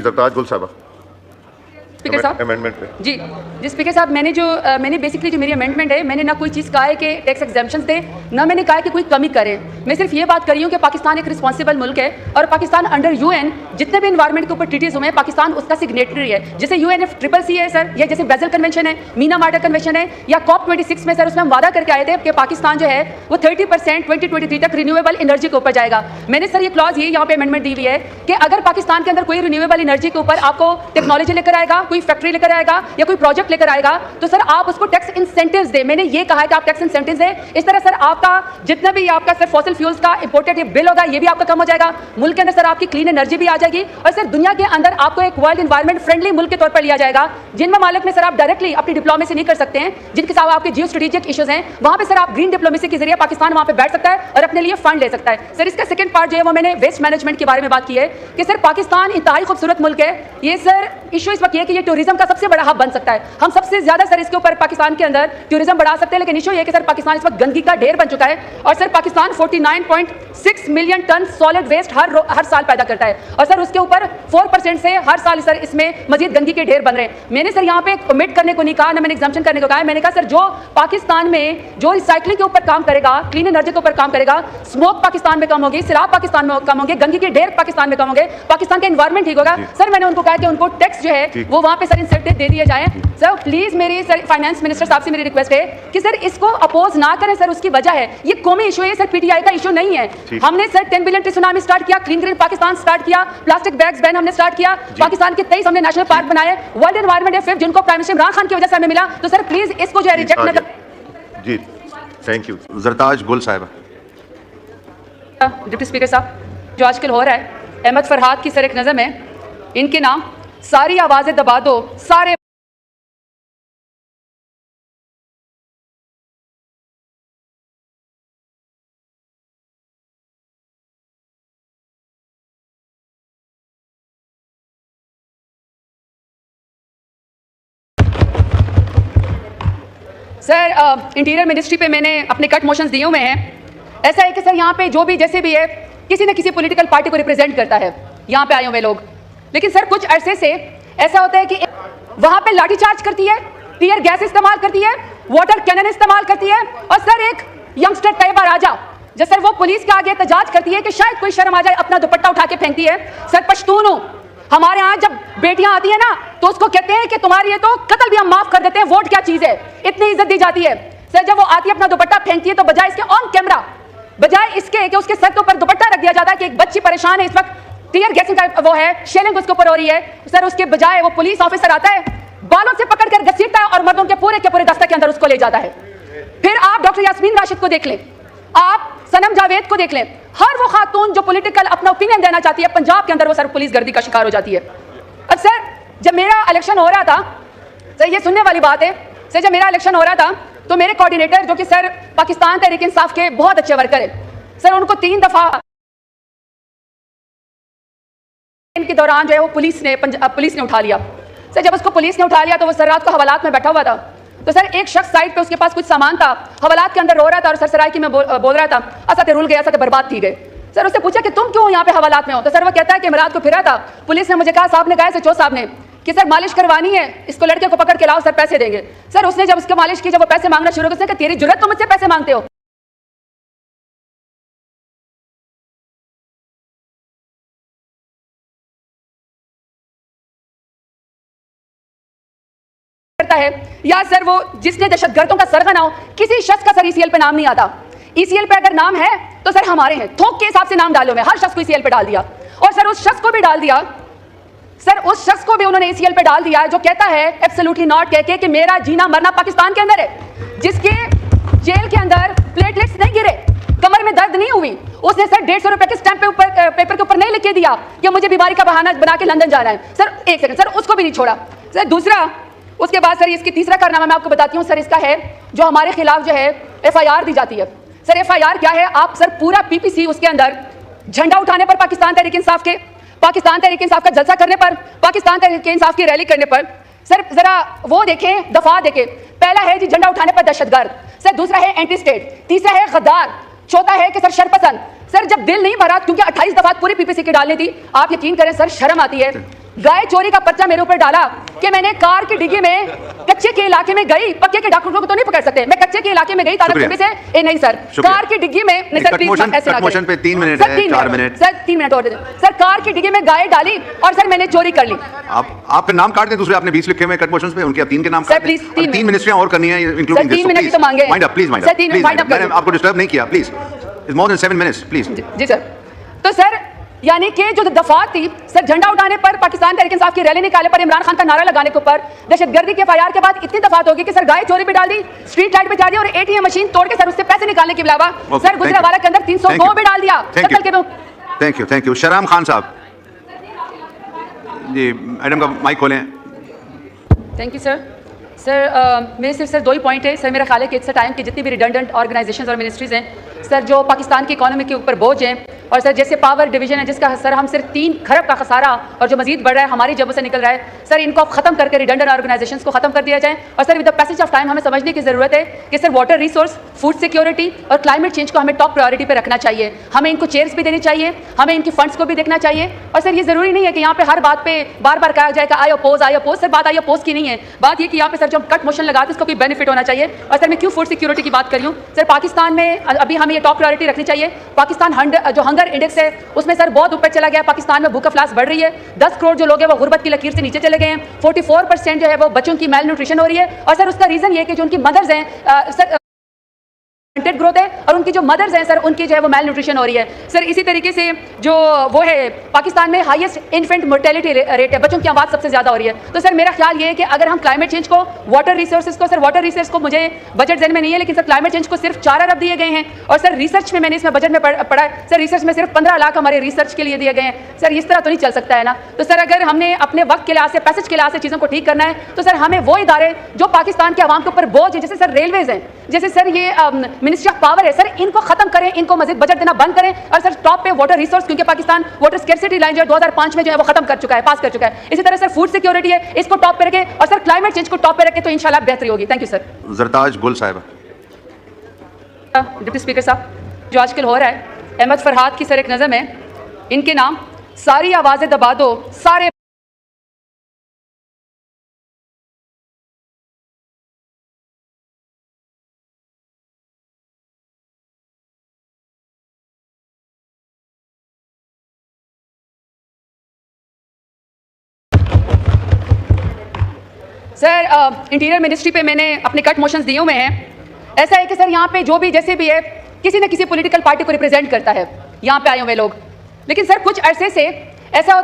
जरताज गुल साहब स्पीकर साहब अमेंडमेंट पे जी स्पीकर साहब, मैंने बेसिकली जो मेरी अमेंडमेंट है, मैंने ना कोई चीज़ कहा है कि टैक्स एग्जाम्पशंस दे, ना मैंने कहा है कि कोई कमी करे। मैं सिर्फ ये बात कर रही हूँ कि पाकिस्तान एक रिस्पॉन्सिबल मुल्क है और पाकिस्तान अंडर यूएन जितने भी इन्वायरमेंट के ऊपर ट्रीटीज हुए हैं, पाकिस्तान उसका सिग्नेटरी है। जैसे UNFCCC है सर, या जैसे बेजल कन्वेंशन है, मीना मार्टर कन्वेंशन है, या COP26 में सर उसमें हम वादा करके आए थे कि पाकिस्तान जो है वो 30% 2023 तक रिन्यूएबल एनर्जी के ऊपर जाएगा। मैंने सर ये क्लॉज ये यहाँ पे अमेंडमेंट दी हुई है कि अगर पाकिस्तान के अंदर कोई रिन्यूएबल एनर्जी के ऊपर आपको टेक्नोलॉजी लेकर आएगा, कोई फैक्ट्री लेकर आएगा या कोई प्रोजेक्ट लेकर आएगा, तो सर आप उसको टैक्स इंसेंटिव्स दे। मैंने ये कहा है कि आप टैक्स इंसेंटिव्स दे। इस तरह सर आपका जितना भी आपका सर फॉसिल फ्यूल्स का इंपोर्टेड ये बिल होगा, ये भी आपका कम हो जाएगा। मुल्क के अंदर सर आपकी क्लीन एनर्जी भी आ जाएगी और सर दुनिया के अंदर आपको एक वर्ल्ड एनवायरमेंट फ्रेंडली मुल्क के तौर पर लिया जाएगा। जिन ममालिक में सर आप डायरेक्टली अपनी डिप्लोमेसी नहीं कर सकते हैं, जिनके साथ आपके जियो स्ट्रेटेजिक इश्यूज हैं, वहां पे सर आप ग्रीन डिप्लोमेसी के जरिए पाकिस्तान वहां पे बैठ सकता है और अपने लिए फंड ले सकता है। सर इसका सेकंड पार्ट जो है वो मैंने वेस्ट मैनेजमेंट के बारे में बात की है कि सर पाकिस्तान इंतहाई खूबसूरत मुल्क है। ये सर इशू इस वक्त ये कि ये टूरिज्म का सबसे बड़ा हब बन सकता है। हम सबसे ज्यादा सर इसके ऊपर पाकिस्तान के अंदर टूरिज्म बढ़ा सकते हैं, लेकिन इशू ये कि सर पाकिस्तान इस वक्त गंदगी का ढेर बन चुका है और sir Pakistan 49.6 million ton solid waste हर साल पैदा करता है और सर उसके ऊपर 4% से हर साल सर इसमें मजीद गंदगी के ढेर बन रहे हैं। मैंने सर यहाँ पे कमिट करने को नहीं कहा, ना मैंने एग्जाम्पशन करने को कहा है। मैंने कहा सर जो पाकिस्तान में जो रिसाइकलिंग के ऊपर काम करेगा, क्लीन एनर्जी के ऊपर काम करेगा, स्मोक पाकिस्तान में कम होगी, शराब पाकिस्तान में कम होंगे, गंदगी के ढेर पाकिस्तान में कम होंगे, पाकिस्तान का एनवायरमेंट ठीक होगा। सर मैंने उनको कहा कि उनको टैक्स जो है वो वहाँ पे सर इंसेंटिव दे दिए जाए। सर प्लीज मेरी सर फाइनेंस मिनिस्टर साहब से मेरी रिक्वेस्ट है कि सर इसको अपोज ना करें। सर उसकी वजह है ये कौमी इशू है सर, PTI का इशू नहीं है। हमने sir 10 billion tree tsunami start किया, क्लीन ग्रीन पाकिस्तान स्टार्ट किया, प्लास्टिक बैग्स बैन हमने स्टार्ट किया, पाकिस्तान के 23 हमने नेशनल पार्क बनाए, वर्ल्ड एनवायरमेंट डे 5 जिनको प्राइम मिनिस्टर इमरान खान की वजह से हमें मिला। तो सर प्लीज इसको जो है रिजेक्ट न करें। जी थैंक यू। जरताज गुल साहिबा। डिप्टी स्पीकर साहब, जो आजकल हो रहा है, अहमद फरहाद की सर एक नज़म है, इनके नाम सारी आवाजें दबा दो, सारे सर इंटीरियर मिनिस्ट्री पे मैंने अपने कट मोशंस दिए हुए हैं। ऐसा है कि सर यहाँ पे जो भी जैसे भी है किसी न किसी पॉलिटिकल पार्टी को रिप्रेजेंट करता है यहाँ पे आए हुए लोग, लेकिन सर कुछ अरसे से ऐसा होता है कि वहाँ पे लाठीचार्ज करती है, टीयर गैस इस्तेमाल करती है, वाटर कैनन इस्तेमाल करती है और सर एक यंगस्टर तैयबा राजा जो सर वो पुलिस के आगे एहतजाज करती है कि शायद कोई शर्म आ जाए, अपना दुपट्टा उठा के फेंकती है। सर पश्तून हूँ, हमारे यहाँ जब बेटियां आती है ना तो उसको कहते हैं कि तुम्हारी ये तो कत्ल भी हम माफ कर देते हैं, वोट क्या चीज है, इतनी इज्जत दी जाती है। सर जब वो आती है अपना दुपट्टा फेंकती है तो बजाय इसके ऑन कैमरा, बजाय इसके कि उसके सर के ऊपर दुपट्टा रख दिया जाता है कि एक बच्ची परेशान है इस वक्त, टीयर गैसिंग का वो है, शेलिंग उसके ऊपर हो रही है, सर उसके बजाय वो पुलिस ऑफिसर आता है, बालों से पकड़ कर घसीटता है और मर्दों के पूरे दस्ते के अंदर उसको ले जाता है। फिर आप डॉक्टर यास्मीन राशिद को देख लें, आप सनम जावेद को देख लें, हर वो खातून जो पॉलिटिकल अपना ओपिनियन देना चाहती है पंजाब के अंदर वो सर पुलिस गर्दी का शिकार हो जाती है। और सर जब मेरा इलेक्शन हो रहा था, सर ये सुनने वाली बात है, सर जब मेरा इलेक्शन हो रहा था तो मेरे कोऑर्डिनेटर जो कि सर पाकिस्तान तहरीक इंसाफ के बहुत अच्छे वर्कर है, सर उनको 3 दफा इनके दौरान जो है वो पुलिस ने उठा लिया। सर जब उसको पुलिस ने उठा लिया तो वो सर रात को हवालात में बैठा हुआ था, तो सर एक शख्स साइड पे उसके पास कुछ सामान था, हवालात के अंदर रो रहा था और सर सराय की में बोल रहा था असते रुल गए, असते बर्बाद की गए। सर उससे पूछा कि तुम क्यों यहाँ पे हवालात में हो, तो सर वो कहता है कि मैं रात को फिरा था, पुलिस ने मुझे कहा, साहब ने कहा सचो साहब ने कि सर मालिश करवानी है, इसको लड़के को पकड़ के लाओ, सर पैसे देंगे। सर उसने जब उसको मालिश की, जब वो पैसे मांगना शुरू किया, तेरी जुर्रत तुम मुझसे पैसे मांगते हो। है या सर वो जिसने दहशतगर्दों का सरगना हो, किसी शख्स का सर ECL पे नाम नहीं आता। ECL पे अगर नाम है तो सर हमारे हैं, थोक के हिसाब से नाम डालो, मैं हर शख्स को ECL पे डाल दिया और सर उस शख्स को भी डाल दिया, सर उस शख्स को भी उन्होंने ECL पे डाल दिया जो कहता है एब्सोल्युटली नॉट कह के कि मेरा जीना मरना पाकिस्तान के अंदर है, जिसके जेल के अंदर प्लेटलेट्स नहीं गिरे, कमर में दर्द नहीं हुई, उसने सर 150 रुपए के स्टैंप पेपर के ऊपर नहीं लिख के दिया कि मुझे बीमारी का बहाना बना के लंदन जाना है। सर एक सेकंड, सर उसको भी नहीं छोड़ा। सर दूसरा, उसके बाद सर इसकी तीसरा कारनामा मैं आपको बताती हूँ सर, इसका है जो हमारे खिलाफ जो है FIR दी जाती है। सर FIR क्या है, आप सर पूरा PPC उसके अंदर झंडा उठाने पर पाकिस्तान तहरीक इंसाफ के, पाकिस्तान तहरीक इंसाफ का जलसा करने पर, पाकिस्तान तहरीक इंसाफ की रैली करने पर, सर जरा वो देखें, दफा देखें। पहला है जी झंडा उठाने पर दहशतगर्द, सर दूसरा है एंटी स्टेट, तीसरा है गद्दार, चौथा है कि सर शरपसंद। सर जब दिल नहीं भरा क्योंकि 28 दफा पूरी PPC की डालनी थी, आप यकीन करें सर शर्म आती है। गाय चोरी का पर्चा मेरे ऊपर डाला कि मैंने कार की डिग्गी में कच्चे के इलाके में गई, पक्के के डॉक्टरों को तो नहीं पकड़ सकते, मैं कच्चे के इलाके में गई तारक से। ए नहीं सर, कार की डिग्गी में नहीं सर, प्लीज ऐसे ना करें। पे 3 मिनट है, 4 मिनट सर, 3 मिनट और दे दें सर। कार की डिग्गी में गाय डाली और सर मैंने चोरी कर ली। आप आपके नाम काट दें, दूसरे आपने 20 लिखे हुए कट मोशंस पे, उनके आप 3 के नाम काट दें। 3 मिनिस्ट्रियां और करनी है इंक्लूडिंग दिस। 3 मिनट तो मांगे। Mind up please, mind up please. मैंने आपको डिस्टर्ब नहीं किया, please. It's more than 7 minutes please. जी सर। तो सर यानी कि जो दफात थी सर, झंडा उठाने पर, पाकिस्तान तहरीक इंसाफ की रैली निकाले पर, इमरान खान का नारा लगाने के ऊपर, दहशतगर्दी के FIR के बाद इतनी दफात होगी कि सर गाय चोरी पे डाल दी, स्ट्रीट लाइट पे डाल दी और ATM मशीन तोड़ के सर उससे पैसे निकालने के अलावा सर गुजरावाला के अंदर 302 पे डाल दिया। Thank you. शहराम खान साहब जी, मैडम का माइक खोलें। Thank you sir. मेरे सिर्फ सर 2 ही पॉइंट है सर। मेरा ख्याल है कि इट्स टाइम कि जितनी भी रिडंडेंट ऑर्गेनाइजेशंस और मिनिस्ट्रीज़ हैं सर, जो पाकिस्तान की इकोनॉमी के ऊपर बोझ हैं, और सर जैसे पावर डिवीजन है जिसका सर हम सिर्फ 3 खरब का खसारा और जो मजीद बढ़ रहा है हमारी जेबों से निकल रहा है सर, इनको ख़त्म करके रिडंडेंट ऑर्गेनाइजेशंस को ख़त्म कर दिया जाए। और sir with the passage of time हमें समझने की ज़रूरत है कि sir water resource, food security और क्लाइमेट चेंज को हमें टॉप प्रायोरिटी पर रखना चाहिए। हमें इनको चेयर्स भी देनी चाहिए, हमें इनकी फंड्स को भी देखना चाहिए। और सर ये ज़रूरी नहीं है कि यहाँ पे हर बात पे बार बार कहा जाएगा आई अपोज। सर बात आई अपोज की नहीं है, बात ये कि यहाँ पे सर जो हम कट मोशन लगाते हैं इसको कोई बेनिफिट होना चाहिए। और सर मैं क्यों फूड सिक्योरिटी की बात कर रही हूँ सर, पाकिस्तान में अभी हमें ये टॉप प्रायोरिटी रखनी चाहिए। पाकिस्तान जो हंगर इंडेक्स है उसमें सर बहुत ऊपर चला गया। पाकिस्तान में भूख अफलास बढ़ रही है, 10 करोड़ जो लोग हैं वो गुर्बत की लकीर से नीचे चले गए हैं। 44% जो है वो बच्चों की मेल न्यूट्रिशन हो रही है। और सर उसका रीजन ये है कि जो उनकी मदर्स हैं सर ग्रोथ है और उनकी जो मदर्स हैं सर उनकी जो है वो मेल न्यूट्रिशन हो रही है सर। इसी तरीके से जो वो है पाकिस्तान में हाईएस्ट इन्फेंट मोर्टेलिटी रेट है, बच्चों की आबाद सबसे ज़्यादा हो रही है। तो सर मेरा ख्याल ये है कि अगर हम क्लाइमेट चेंज को, वाटर रिसोर्सेज को, सर वाटर रिसोर्स को मुझे बजट ज़हन में नहीं है, लेकिन सर क्लाइमेट चेंज को सिर्फ 4 अरब दिए गए हैं। और सर रिसर्च में मैंने इसमें बजट में पढ़ा है सर, रिसर्च में सिर्फ 15 लाख हमारे रिसर्च के लिए दिए गए हैं। सर इस तरह तो नहीं चल सकता है ना। तो सर अगर हमने अपने वक्त के लिहाज से, पैसेज के लिहाज से चीज़ों को ठीक करना है तो सर हमें वो इदारे जो पाकिस्तान के आवाम के ऊपर बोझ है, जैसे सर रेलवेज हैं, जैसे सर ये मिनिस्ट्री ऑफ पावर है सर, इनको खत्म करें, इनको मजीद बजट देना बंद करें। और सर टॉप पे वाटर रिसोर्स, क्योंकि पाकिस्तान वाटर स्कैर्सिटी लाइन जो 2005 में जो है वो खत्म कर चुका है, पास कर चुका है। इसी तरह सर फूड सिक्योरिटी है, इसको टॉप पे रखें और सर क्लाइमेट चेंज को टॉप पे रखें तो इंशाल्लाह बेहतरी होगी। Thank you sir. जरताज गुल साहिबा। डिप्टी स्पीकर साहब, जो आजकल हो रहा है अहमद फरहाद की सर एक नज़म है, इनके नाम सारी आवाज़ें दबा दो, सारे सर इंटीरियर मिनिस्ट्री पे मैंने अपने कट मोशंस दिए हुए हैं। ऐसा है कि सर यहाँ पे जो भी जैसे भी है किसी न किसी पॉलिटिकल पार्टी को रिप्रेजेंट करता है यहाँ पे आए हुए लोग, लेकिन सर कुछ अरसे से ऐसा